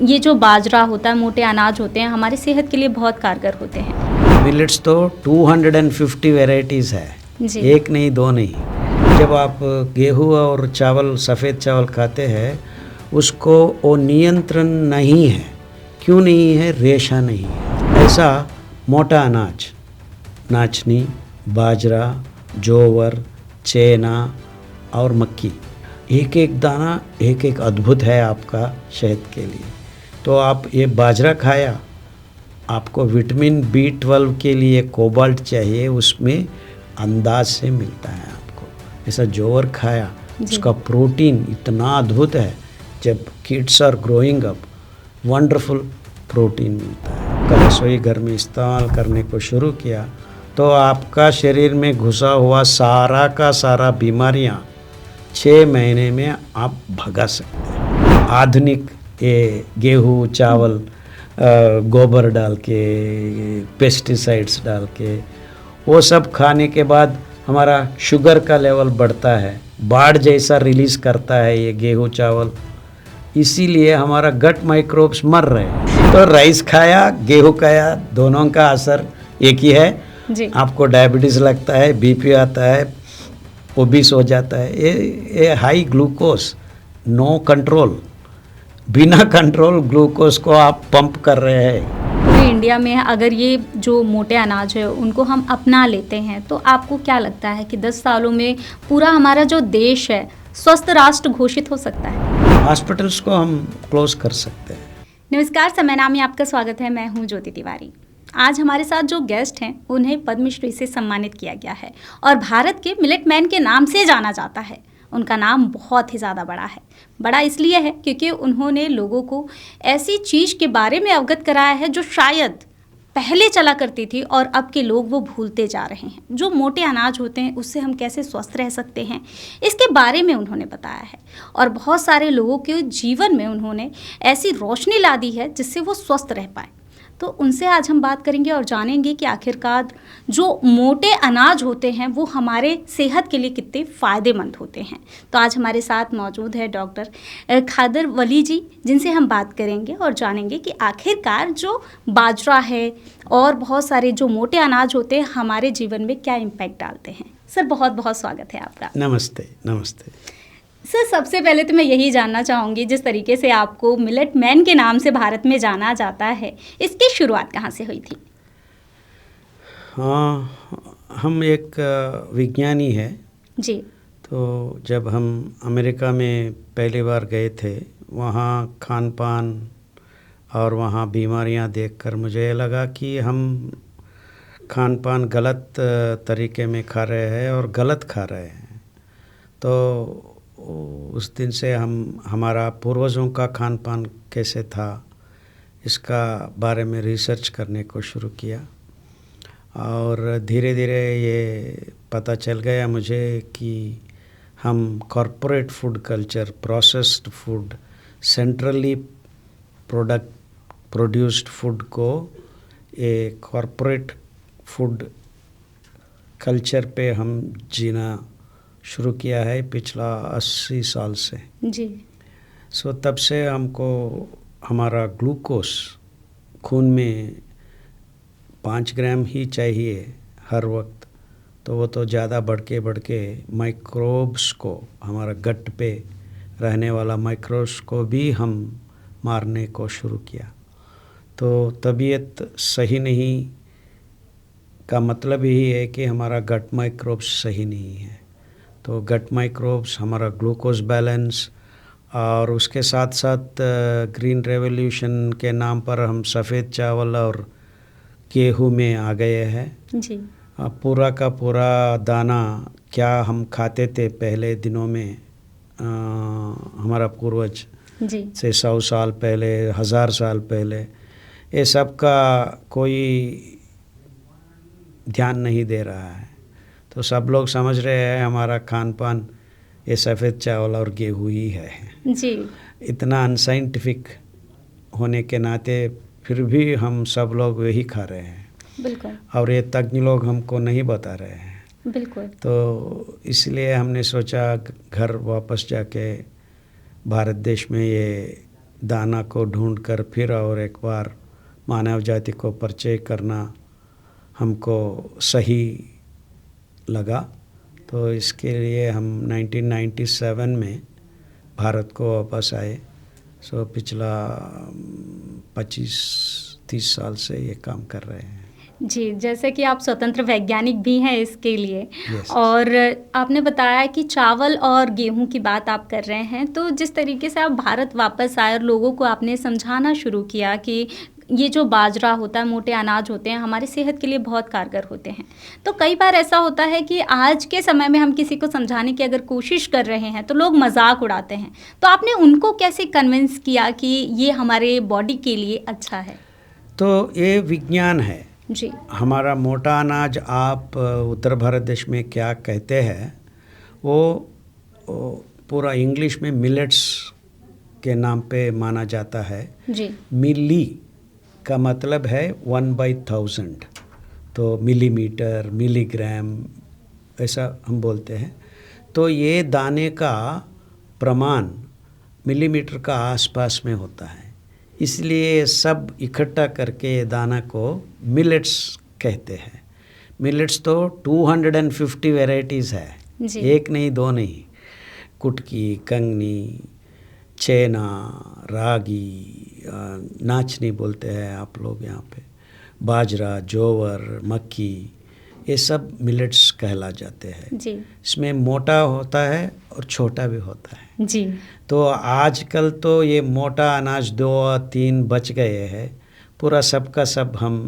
ये जो बाजरा होता है, मोटे अनाज होते हैं, हमारी सेहत के लिए बहुत कारगर होते हैं। मिलेट्स तो 250 वैरायटीज़ है, जी। एक नहीं दो नहीं। जब आप गेहूँ और चावल, सफ़ेद चावल खाते हैं, उसको वो नियंत्रण नहीं है। क्यों नहीं है? रेशा नहीं है। ऐसा मोटा अनाज, नाचनी, बाजरा, जोवर, चेना और मक्की, एक एक दाना एक एक अद्भुत है आपका सेहत के लिए। तो आप ये बाजरा खाया, आपको विटामिन B12 के लिए कोबाल्ट चाहिए, उसमें अंदाज से मिलता है आपको। ऐसा जोवर खाया, उसका प्रोटीन इतना अद्भुत है, जब kids are growing up, wonderful protein मिलता है। कल रसोई घर में इस्तेमाल करने को शुरू किया तो आपका शरीर में घुसा हुआ सारा का सारा बीमारियां 6 महीने में आप भगा सकते हैं। आधुनिक ये गेहूँ, चावल, गोबर डाल के, पेस्टिसाइड्स डाल के, वो सब खाने के बाद हमारा शुगर का लेवल बढ़ता है, बाढ़ जैसा रिलीज़ करता है ये गेहूँ चावल, इसीलिए हमारा गट माइक्रोब्स मर रहे हैं। तो राइस खाया, गेहूँ खाया, दोनों का असर एक ही है जी। आपको डायबिटीज़ लगता है, बीपी आता है, ओबीस हो जाता है। ये हाई ग्लूकोज, नो कंट्रोल, बिना कंट्रोल ग्लूकोज को आप पंप कर रहे हैं। पूरे इंडिया में अगर ये जो मोटे अनाज है उनको हम अपना लेते हैं तो आपको क्या लगता है कि 10 सालों में पूरा हमारा जो देश है स्वस्थ राष्ट्र घोषित हो सकता है? हॉस्पिटल्स को हम क्लोज कर सकते हैं। नमस्कार, समय नाम में आपका स्वागत है। मैं हूं ज्योति तिवारी। आज हमारे साथ जो गेस्ट हैं उन्हें पद्मश्री से सम्मानित किया गया है और भारत के मिलेट मैन के नाम से जाना जाता है। उनका नाम बहुत ही ज़्यादा बड़ा है। बड़ा इसलिए है क्योंकि उन्होंने लोगों को ऐसी चीज़ के बारे में अवगत कराया है जो शायद पहले चला करती थी और अब के लोग वो भूलते जा रहे हैं। जो मोटे अनाज होते हैं उससे हम कैसे स्वस्थ रह सकते हैं, इसके बारे में उन्होंने बताया है और बहुत सारे लोगों के जीवन में उन्होंने ऐसी रोशनी ला दी है जिससे वो स्वस्थ रह पाए। तो उनसे आज हम बात करेंगे और जानेंगे कि आखिरकार जो मोटे अनाज होते हैं वो हमारे सेहत के लिए कितने फ़ायदेमंद होते हैं। तो आज हमारे साथ मौजूद है डॉक्टर खादर वली जी, जिनसे हम बात करेंगे और जानेंगे कि आखिरकार जो बाजरा है और बहुत सारे जो मोटे अनाज होते हैं हमारे जीवन में क्या इम्पैक्ट डालते हैं। सर, बहुत बहुत स्वागत है आपका। नमस्ते। नमस्ते सर, सबसे पहले तो मैं यही जानना चाहूँगी, जिस तरीके से आपको मिलेट मैन के नाम से भारत में जाना जाता है, इसकी शुरुआत कहाँ से हुई थी? हाँ, हम एक विज्ञानी है। जी। तो जब हम अमेरिका में पहली बार गए थे, वहाँ खान पान और वहाँ बीमारियाँ देखकर मुझे लगा कि हम खान पान गलत तरीके में खा रहे हैं और गलत खा रहे हैं। तो उस दिन से हमारा पूर्वजों का खान पान कैसे था, इसका बारे में रिसर्च करने को शुरू किया और धीरे धीरे ये पता चल गया मुझे कि हम corporate food culture, processed food, centrally produced food को ये कॉरपोरेट फूड कल्चर पे हम जीना शुरू किया है पिछला 80 साल से। जी। सो तब से हमको हमारा ग्लूकोज खून में 5 ग्राम ही चाहिए हर वक्त। तो वो तो ज़्यादा बढ़ के माइक्रोब्स को, हमारा गट पे रहने वाला माइक्रोब्स को भी हम मारने को शुरू किया। तो तबीयत सही नहीं का मतलब यही है कि हमारा गट माइक्रोब्स सही नहीं है। तो गट माइक्रोब्स, हमारा ग्लूकोज बैलेंस और उसके साथ साथ ग्रीन रेवोल्यूशन के नाम पर हम सफ़ेद चावल और गेहूँ में आ गए हैं। जी। पूरा का पूरा दाना क्या हम खाते थे पहले दिनों में, हमारा पूर्वज जी। से 100 साल पहले, 1000 साल पहले, ये सब का कोई ध्यान नहीं दे रहा है। तो सब लोग समझ रहे हैं हमारा खान पान ये सफ़ेद चावल और गेहूँ ही है। जी। इतना अनसाइंटिफिक होने के नाते फिर भी हम सब लोग वही खा रहे हैं। बिल्कुल। और ये तज्ञ लोग हमको नहीं बता रहे हैं। बिल्कुल। तो इसलिए हमने सोचा घर वापस जाके भारत देश में ये दाना को ढूंढकर फिर और एक बार मानव जाति को परिचय करना हमको सही लगा। तो इसके लिए हम 1997 में भारत को वापस आए। सो पिछला 25-30 साल से ये काम कर रहे हैं। जी, जैसे कि आप स्वतंत्र वैज्ञानिक भी हैं इसके लिए। Yes. और आपने बताया कि चावल और गेहूं की बात आप कर रहे हैं, तो जिस तरीके से आप भारत वापस आए और लोगों को आपने समझाना शुरू किया कि ये जो बाजरा होता है, मोटे अनाज होते हैं, हमारी सेहत के लिए बहुत कारगर होते हैं। तो कई बार ऐसा होता है कि आज के समय में हम किसी को समझाने की अगर कोशिश कर रहे हैं तो लोग मजाक उड़ाते हैं। तो आपने उनको कैसे कन्विंस किया कि ये हमारे बॉडी के लिए अच्छा है? तो ये विज्ञान है जी। हमारा मोटा अनाज आप उत्तर भारत देश में क्या कहते हैं वो पूरा इंग्लिश में मिलेट्स के नाम पे माना जाता है। जी। मिली का मतलब है 1/1000, तो मिलीमीटर, मिलीग्राम ऐसा हम बोलते हैं। तो ये दाने का प्रमाण मिलीमीटर का आसपास में होता है, इसलिए सब इकट्ठा करके दाना को मिलेट्स कहते हैं। मिलेट्स तो 250 वैरायटीज़ है, एक नहीं दो नहीं। कुटकी, कंगनी, चेना, रागी, नाचनी बोलते हैं आप लोग यहाँ पे, बाजरा, जोवर, मक्की, ये सब मिलेट्स कहला जाते हैं। जी। इसमें मोटा होता है और छोटा भी होता है। जी। तो आजकल तो ये मोटा अनाज 2-3 बच गए हैं, पूरा सबका सब हम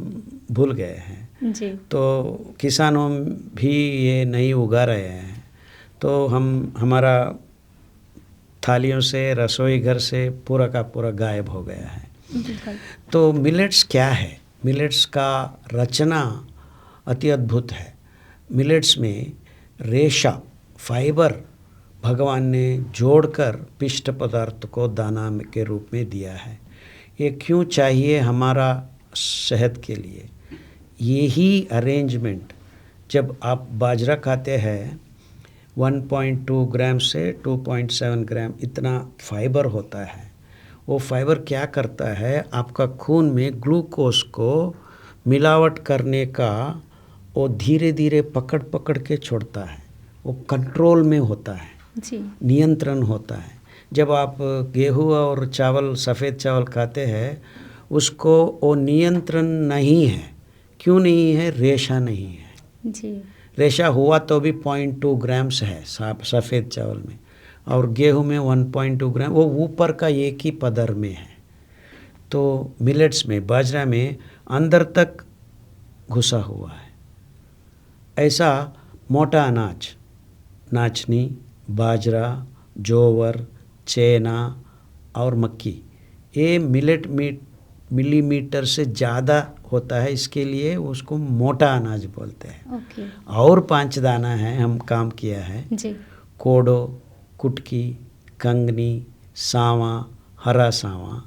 भूल गए हैं। जी। तो किसानों भी ये नहीं उगा रहे हैं, तो हमारा थालियों से, रसोई घर से पूरा का पूरा गायब हो गया है। तो मिलेट्स क्या है? मिलेट्स का रचना अति अद्भुत है। मिलेट्स में रेशा, फाइबर भगवान ने जोड़कर पिष्ट पदार्थ को दाना के रूप में दिया है। ये क्यों चाहिए हमारा सेहत के लिए? यही अरेंजमेंट जब आप बाजरा खाते हैं 1.2 ग्राम से 2.7 ग्राम इतना फाइबर होता है। वो फाइबर क्या करता है, आपका खून में ग्लूकोज को मिलावट करने का वो धीरे धीरे पकड़ के छोड़ता है। वो कंट्रोल में होता है। जी। नियंत्रण होता है। जब आप गेहूँ और चावल, सफ़ेद चावल खाते हैं, उसको वो नियंत्रण नहीं है। क्यों नहीं है? रेशा नहीं है। जी। रेशा हुआ तो भी 0.2 ग्राम्स है सफ़ेद चावल में, और गेहूं में 1.2 ग्राम, वो ऊपर का एक ही पदर में है। तो मिलेट्स में, बाजरा में अंदर तक घुसा हुआ है। ऐसा मोटा अनाज, नाचनी, बाजरा, जोवर, चेना और मक्की, ये मिलीमीटर से ज़्यादा होता है, इसके लिए उसको मोटा अनाज बोलते हैं। ओके। और 5 दाना है हम काम किया है। जी। कोडो, कुटकी, कंगनी, सावा, हरा सावा,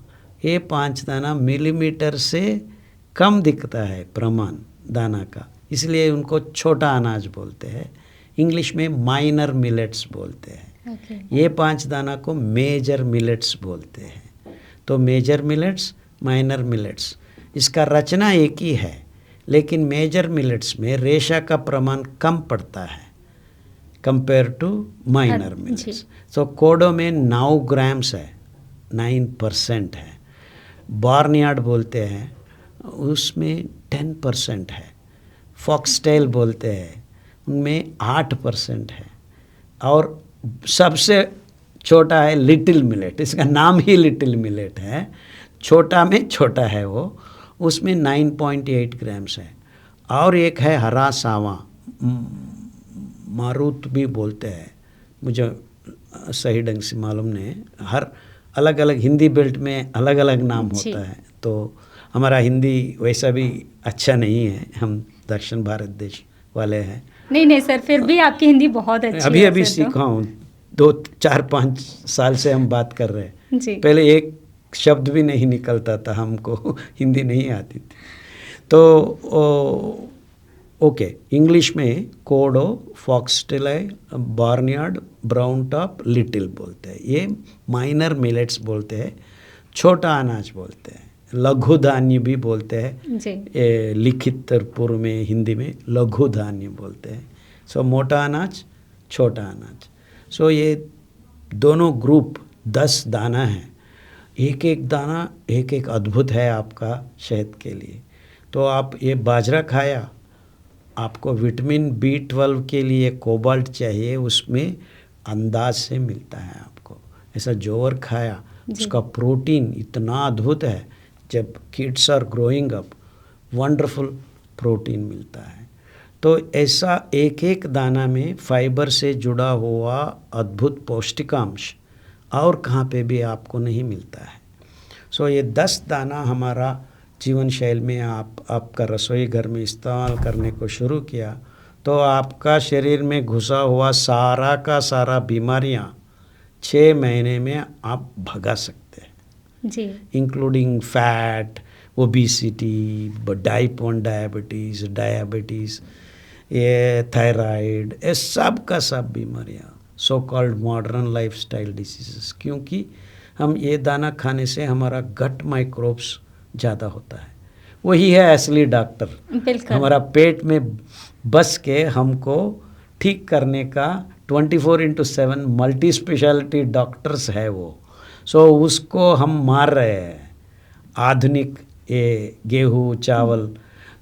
ये 5 दाना मिलीमीटर से कम दिखता है प्रमाण दाना का, इसलिए उनको छोटा अनाज बोलते हैं। इंग्लिश में माइनर मिलेट्स बोलते हैं। ओके। ये 5 दाना को मेजर मिलेट्स बोलते हैं। तो मेजर मिलेट्स, माइनर मिलेट्स, इसका रचना एक ही है, लेकिन मेजर मिलेट्स में रेशा का प्रमाण कम पड़ता है कंपेयर टू माइनर मिलेट्स। तो कोडो में 9 ग्राम्स है, 9% है। बार्नयार्ड बोलते हैं, उसमें 10% है। फॉक्सटेल बोलते हैं, उनमें 8% है। और सबसे छोटा है लिटिल मिलेट, इसका नाम ही लिटिल मिलेट है, छोटा में छोटा है वो, उसमें 9.8 ग्राम्स है। और एक है हरा सावा, मारूत भी बोलते हैं, मुझे सही ढंग से मालूम नहीं, हर अलग अलग हिंदी बेल्ट में अलग अलग नाम होता है। तो हमारा हिंदी वैसा भी अच्छा नहीं है, हम दक्षिण भारत देश वाले हैं। नहीं सर, फिर भी आपकी हिंदी बहुत अच्छी है। अभी सीखा हूँ, 2-4-5 साल से हम बात कर रहे हैं। जी। पहले एक शब्द भी नहीं निकलता था, हमको हिंदी नहीं आती थी। तो ओके, इंग्लिश में kodo, foxtail, barnyard, brown top, little बोलते हैं। ये माइनर मिलेट्स बोलते हैं। छोटा अनाज बोलते हैं, लघु धान्य भी बोलते हैं जी। लिखित पूर्व में हिंदी में लघु धान्य बोलते हैं। सो मोटा अनाज, छोटा अनाज। सो ये दोनों ग्रुप 10 दाना है। एक एक दाना एक एक अद्भुत है आपका सेहत के लिए। तो आप ये बाजरा खाया, आपको विटामिन B12 के लिए कोबाल्ट चाहिए, उसमें अंदाज से मिलता है आपको। ऐसा जोवर खाया, उसका प्रोटीन इतना अद्भुत है, जब kids are growing up wonderful protein मिलता है। तो ऐसा एक एक दाना में फाइबर से जुड़ा हुआ अद्भुत पौष्टिकांश और कहाँ पे भी आपको नहीं मिलता है। सो ये 10 दाना हमारा जीवन शैली में आपका रसोई घर में इस्तेमाल करने को शुरू किया, तो आपका शरीर में घुसा हुआ सारा का सारा बीमारियां 6 महीने में आप भगा सकते हैं जी। Including fat, obesity, type 1 diabetes, ये थायराइड, ये सब का सब बीमारियां, so called modern lifestyle diseases. क्योंकि हम ये दाना खाने से हमारा गट माइक्रोब्स ज़्यादा होता है। वही है असली डॉक्टर, हमारा पेट में बस के हमको ठीक करने का 24/7 मल्टी स्पेशलिटी डॉक्टर्स है वो। सो उसको हम मार रहे हैं आधुनिक ये गेहूँ चावल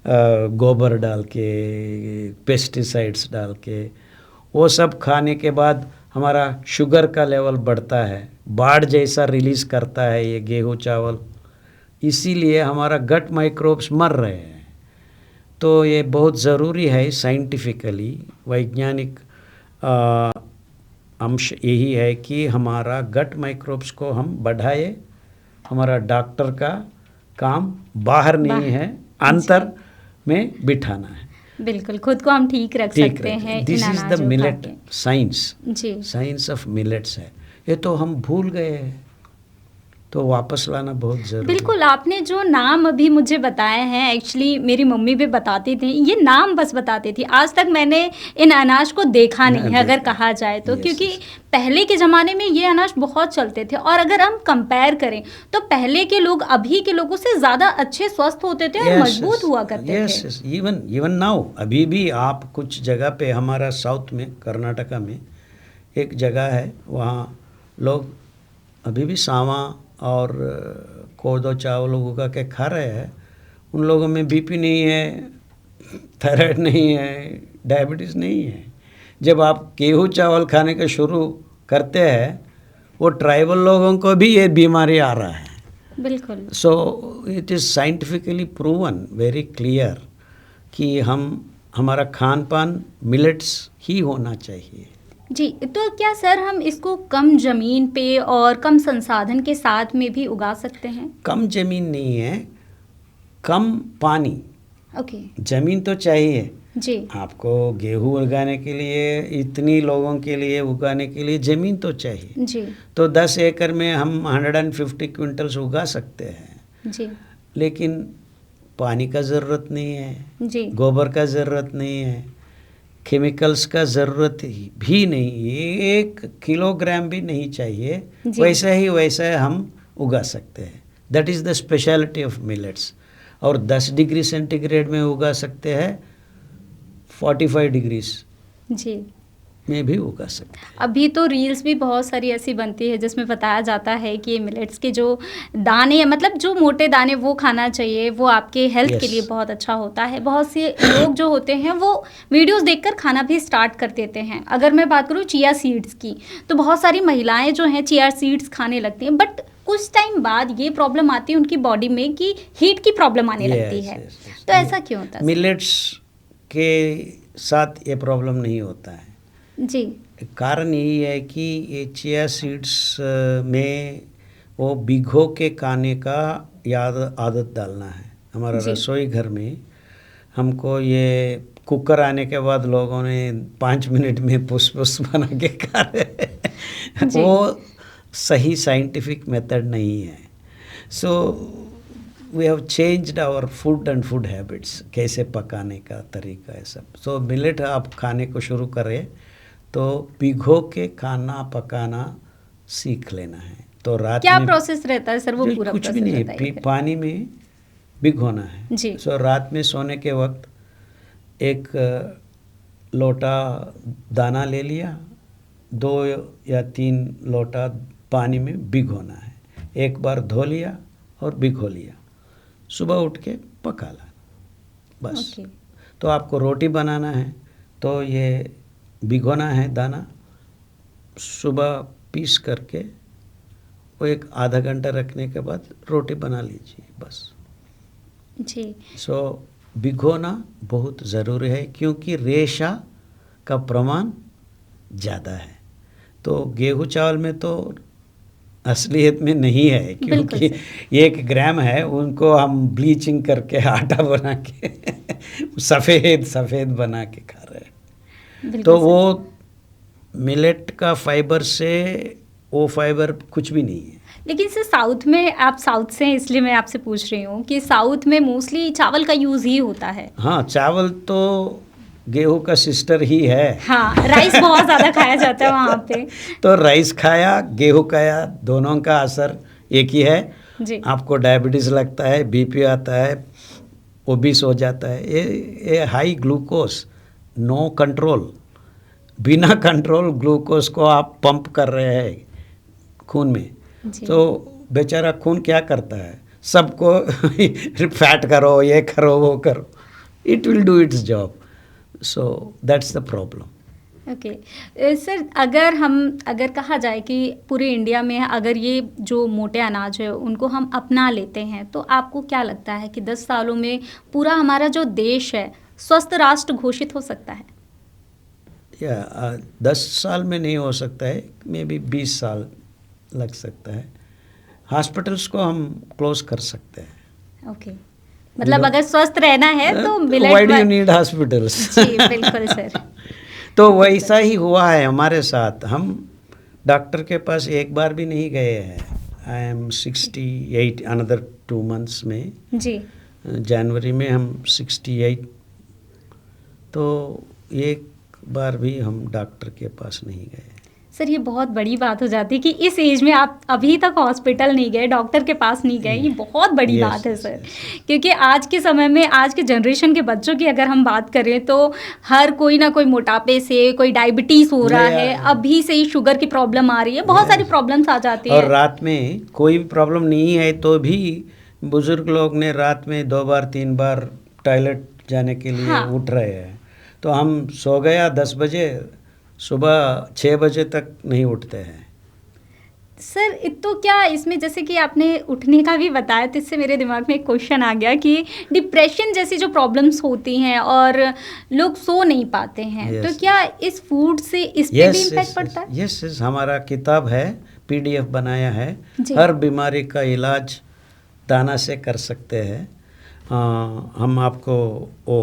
गोबर डाल के, पेस्टिसाइड्स डाल के, वो सब खाने के बाद हमारा शुगर का लेवल बढ़ता है, बाढ़ जैसा रिलीज़ करता है ये गेहूँ चावल, इसीलिए हमारा गट माइक्रोब्स मर रहे हैं। तो ये बहुत ज़रूरी है, साइंटिफिकली वैज्ञानिक अंश यही है कि हमारा गट माइक्रोब्स को हम बढ़ाए। हमारा डॉक्टर का काम बाहर नहीं है, अंतर में बिठाना है। बिल्कुल, खुद को हम ठीक रख सकते हैं। This is the millet science, जी, साइंस ऑफ मिलेट्स है। ये तो हम भूल गए हैं, तो वापस लाना बहुत ज़रूरी। बिल्कुल, आपने जो नाम अभी मुझे बताए हैं, एक्चुअली मेरी मम्मी भी बताती थी, ये नाम बस बताती थी। आज तक मैंने इन अनाज को देखा नहीं है, अगर कहा जाए तो, क्योंकि पहले के ज़माने में ये अनाज बहुत चलते थे। और अगर हम कंपेयर करें तो पहले के लोग अभी के लोगों से ज़्यादा अच्छे स्वस्थ होते थे और मजबूत हुआ करते थे। इवन नाउ अभी भी आप कुछ जगह पे, हमारा साउथ में कर्नाटका में एक जगह है, वहाँ लोग अभी भी सावा और कोदो चावल उगा के खा रहे हैं। उन लोगों में बीपी नहीं है, थायराइड नहीं है, डायबिटीज़ नहीं है। जब आप गेहूँ चावल खाने का शुरू करते हैं, वो ट्राइबल लोगों को भी ये बीमारी आ रहा है। बिल्कुल। So it is scientifically proven, very clear कि हमारा खान पान मिलेट्स ही होना चाहिए। जी, तो क्या सर हम इसको कम ज़मीन पे और कम संसाधन के साथ में भी उगा सकते हैं? कम ज़मीन नहीं है, कम पानी। ओके। ज़मीन तो चाहिए जी। आपको, गेहूँ उगाने के लिए, इतनी लोगों के लिए उगाने के लिए ज़मीन तो चाहिए। जी। तो 10 एकड़ में हम 150 क्विंटल्स उगा सकते हैं। जी। लेकिन पानी का ज़रूरत नहीं है, जी, गोबर का ज़रूरत नहीं है, केमिकल्स का ज़रूरत भी नहीं, 1 किलोग्राम भी नहीं चाहिए। वैसा ही हम उगा सकते हैं। That is the speciality of millets. और 10 डिग्री सेंटीग्रेड में उगा सकते हैं, 45 डिग्रीज जी में भी उगा सकते हैं। अभी तो रील्स भी बहुत सारी ऐसी बनती है जिसमें बताया जाता है कि मिलेट्स के जो दाने, मतलब जो मोटे दाने, वो खाना चाहिए, वो आपके हेल्थ के लिए बहुत अच्छा होता है। बहुत से लोग जो होते हैं वो वीडियोस देखकर खाना भी स्टार्ट कर देते हैं। अगर मैं बात करूँ चिया सीड्स की, तो बहुत सारी महिलाएं जो हैं चिया सीड्स खाने लगती हैं, बट कुछ टाइम बाद ये प्रॉब्लम आती है उनकी बॉडी में कि हीट की प्रॉब्लम आने लगती है। तो ऐसा क्यों होता है? मिलेट्स के साथ ये प्रॉब्लम नहीं होता है जी। कारण यही है कि ये चिया सीड्स में वो भिगो के खाने का आदत डालना है। हमारा रसोई घर में हमको ये कुकर आने के बाद लोगों ने 5 मिनट में पुस बना के खा रहे वो सही साइंटिफिक मेथड नहीं है। So we have changed our food and food habits, कैसे पकाने का तरीका है सब। सो मिलेट आप खाने को शुरू करें तो भिगो के खाना पकाना सीख लेना है। तो रात क्या में प्रोसेस रहता है सर, वो जी, पूरा कुछ भी प्रोसेस नहीं, बताइए फिर। पानी में भिगोना है। जी। सो रात में सोने के वक्त एक लोटा दाना ले लिया, 2 या 3 लोटा पानी में भिगोना है, एक बार धो लिया और भिगो लिया, सुबह उठ के पका ला, बस। ओके। तो आपको रोटी बनाना है तो ये भिगोना है दाना, सुबह पीस करके वो एक आधा घंटा रखने के बाद रोटी बना लीजिए, बस। जी। सो भिगोना बहुत ज़रूरी है, क्योंकि रेशा का प्रमाण ज़्यादा है। तो गेहूँ चावल में तो असलियत में नहीं है, बिल्कुल क्योंकि सर। 1 ग्राम है, उनको हम ब्लीचिंग करके आटा बना के सफ़ेद बना के खा रहे हैं। बिल्कुल तो सर। वो मिलेट का फाइबर से वो फाइबर कुछ भी नहीं है। लेकिन सर साउथ में, आप साउथ से हैं इसलिए मैं आपसे पूछ रही हूँ कि साउथ में मोस्टली चावल का यूज़ ही होता है। हाँ, चावल तो गेहूं का सिस्टर ही है। हाँ, राइस बहुत ज़्यादा खाया जाता है वहाँ पे। तो राइस खाया, गेहूं खाया, दोनों का असर एक ही है। जी। आपको डायबिटीज़ लगता है, बीपी आता है, ओबीस हो जाता है। ये हाई ग्लूकोज, नो कंट्रोल, बिना कंट्रोल ग्लूकोज को आप पंप कर रहे हैं खून में। जी। तो बेचारा खून क्या करता है, सबको फैट करो, ये करो, वो करो, it will do it's job. So that's the problem. Okay sir, अगर कहा जाए कि पूरे इंडिया में अगर ये जो मोटे अनाज है उनको हम अपना लेते हैं, तो आपको क्या लगता है कि 10 सालों में पूरा हमारा जो देश है स्वस्थ राष्ट्र घोषित हो सकता है? या 10 साल में नहीं हो सकता है, मे बी 20 साल लग सकता है। हॉस्पिटल्स को हम क्लोज कर सकते हैं। ओके, मतलब अगर स्वस्थ रहना है तो millet. Why do you need hospitals? जी बिल्कुल सर। तो वैसा ही हुआ है हमारे साथ। हम डॉक्टर के पास एक बार भी नहीं गए हैं। आई एम 68, अनदर 2 months में, जी। जनवरी में हम 68, तो एक बार भी हम डॉक्टर के पास नहीं गए। सर ये बहुत बड़ी बात हो जाती है कि इस एज में आप अभी तक हॉस्पिटल नहीं गए, डॉक्टर के पास नहीं गए, ये बहुत बड़ी बात है सर। क्योंकि आज के समय में, आज के जनरेशन के बच्चों की अगर हम बात करें तो हर कोई ना कोई मोटापे से, कोई डायबिटीज़ हो रहा है, अभी से ही शुगर की प्रॉब्लम आ रही है, बहुत सारी प्रॉब्लम्स आ जाती है। और रात में कोई भी प्रॉब्लम नहीं है तो भी बुजुर्ग लोग ने रात में 2 बार 3 बार टॉयलेट जाने के लिए उठ रहे हैं। तो हम सो गया 10 बजे, सुबह 6 बजे तक नहीं उठते हैं। सर तो क्या इसमें, जैसे कि आपने उठने का भी बताया, तो इससे मेरे दिमाग में एक क्वेश्चन आ गया कि डिप्रेशन जैसी जो प्रॉब्लम्स होती हैं और लोग सो नहीं पाते हैं, तो क्या इस फूड से इस पे भी इम्पैक्ट पड़ता है? यस, हमारा किताब है, PDF बनाया है, हर बीमारी का इलाज दाना से कर सकते हैं। हम आपको वो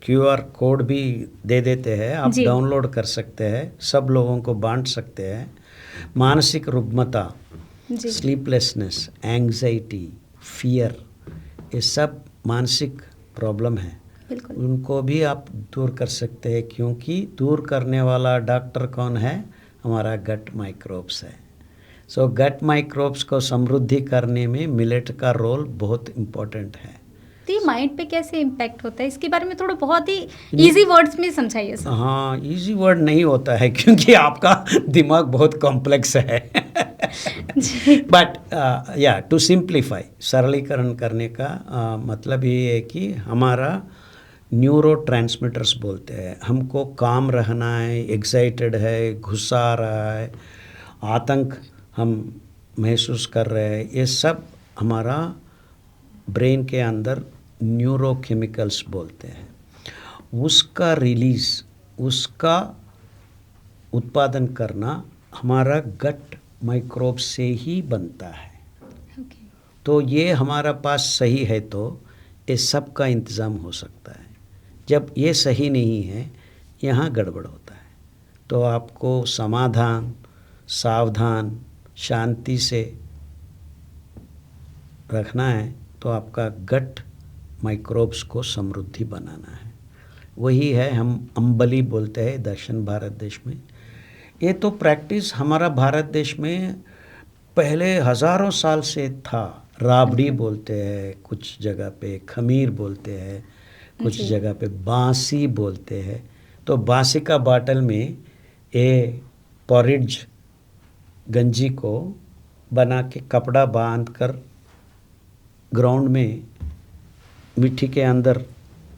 QR कोड भी दे देते हैं, आप डाउनलोड कर सकते हैं, सब लोगों को बांट सकते हैं। मानसिक रुग्मता, स्लीपलेसनेस, एंग्जाइटी, फियर, ये सब मानसिक प्रॉब्लम है, उनको भी आप दूर कर सकते हैं। क्योंकि दूर करने वाला डॉक्टर कौन है? हमारा गट माइक्रोब्स है। सो गट माइक्रोब्स को समृद्धि करने में मिलेट का रोल बहुत इम्पोर्टेंट है। तो ये माइंड पे कैसे इम्पैक्ट होता है, इसके बारे में थोड़ा बहुत ही इजी वर्ड्स में समझाइए सर। हाँ, इजी वर्ड नहीं होता है क्योंकि आपका दिमाग बहुत कॉम्प्लेक्स है। बट या टू सिंप्लीफाई, सरलीकरण करने का मतलब ये है कि हमारा न्यूरो ट्रांसमीटर्स बोलते हैं, हमको काम रहना है, एक्साइटेड है, गुस्सा आ रहा है, आतंक हम महसूस कर रहे हैं, ये सब हमारा ब्रेन के अंदर न्यूरोकेमिकल्स बोलते हैं। उसका रिलीज़, उसका उत्पादन करना हमारा गट माइक्रोब से ही बनता है। तो ये हमारा पास सही है तो ये सब का इंतज़ाम हो सकता है। जब ये सही नहीं है, यहाँ गड़बड़ होता है। तो आपको समाधान, सावधान, शांति से रखना है, तो आपका गट माइक्रोब्स को समृद्धि बनाना है। वही है हम अंबली बोलते हैं दक्षिण भारत देश में। ये तो प्रैक्टिस हमारा भारत देश में पहले हज़ारों साल से था। राबड़ी बोलते हैं कुछ जगह पे, खमीर बोलते हैं कुछ जगह पे, बांसी बोलते हैं। तो बांसी का बाटल में ये पॉरिज गंजी को बना के कपड़ा बांध कर ग्राउंड में मिट्टी के अंदर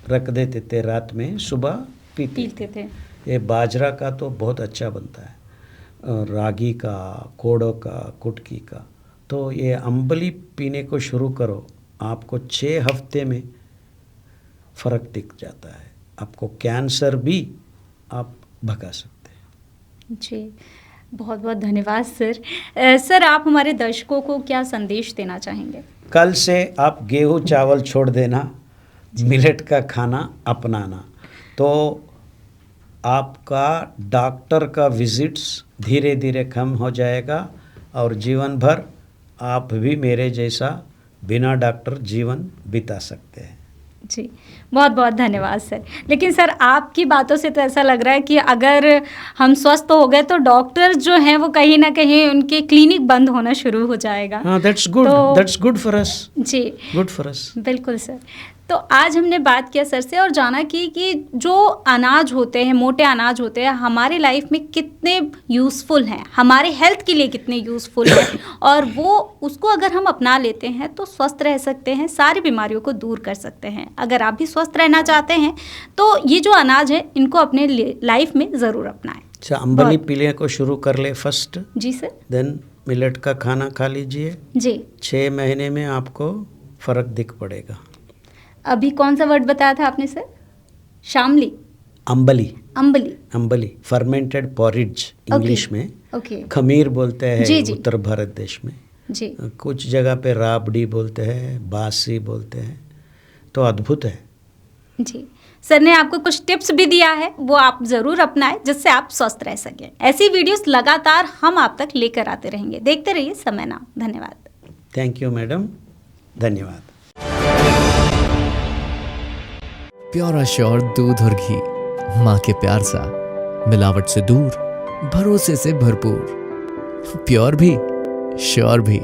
रख देते थे, रात में सुबह पीते थे। ये बाजरा का तो बहुत अच्छा बनता है, और रागी का, कोडो का, कुटकी का। तो ये अम्बली पीने को शुरू करो, आपको 6 हफ्ते में फ़र्क दिख जाता है। आपको कैंसर भी आप भगा सकते हैं। जी, बहुत बहुत धन्यवाद सर। सर, आप हमारे दर्शकों को क्या संदेश देना चाहेंगे? कल से आप गेहूँ चावल छोड़ देना, मिलेट का खाना अपनाना, तो आपका डॉक्टर का विजिट्स धीरे धीरे कम हो जाएगा, और जीवन भर आप भी मेरे जैसा बिना डॉक्टर जीवन बिता सकते हैं। जी, बहुत बहुत धन्यवाद सर। लेकिन सर, आपकी बातों से तो ऐसा लग रहा है कि अगर हम स्वस्थ हो गए तो डॉक्टर जो हैं वो कहीं ना कहीं उनके क्लिनिक बंद होना शुरू हो जाएगा। हाँ, दैट्स गुड फॉर अस। जी, गुड फॉर अस। बिल्कुल सर। तो आज हमने बात किया सर से और जाना कि जो अनाज होते हैं, मोटे अनाज होते हैं, हमारे लाइफ में कितने यूज़फुल हैं, हमारे हेल्थ के लिए कितने यूज़फुल हैं, और वो उसको अगर हम अपना लेते हैं तो स्वस्थ रह सकते हैं, सारी बीमारियों को दूर कर सकते हैं। अगर आप भी स्वस्थ रहना चाहते हैं तो ये जो अनाज है इनको अपने लाइफ में ज़रूर अपनाएं। अच्छा, अम्बली पीने को शुरू कर ले फर्स्ट। जी सर। देन मिलेट का खाना खा लीजिए जी। 6 महीने में आपको फ़र्क दिख पड़ेगा। अभी कौन सा वर्ड बताया था आपने सर? शामली? अम्बली फर्मेंटेड पॉरिज इंग्लिश में। ओके। खमीर बोलते हैं जी, जी। उत्तर भारत देश में। जी। कुछ जगह पे राबड़ी बोलते हैं, बासी बोलते हैं। तो अद्भुत है। जी, सर ने आपको कुछ टिप्स भी दिया है, वो आप ज़रूर अपनाएं जिससे आप स्वस्थ रह सकें। ऐसी वीडियोस लगातार हम आप तक लेकर आते रहेंगे। देखते रहिए समय नाम। धन्यवाद। थैंक यू मैडम, धन्यवाद। प्योर श्योर दूध और घी, माँ के प्यार सा, मिलावट से दूर, भरोसे से भरपूर, प्योर भी श्योर भी।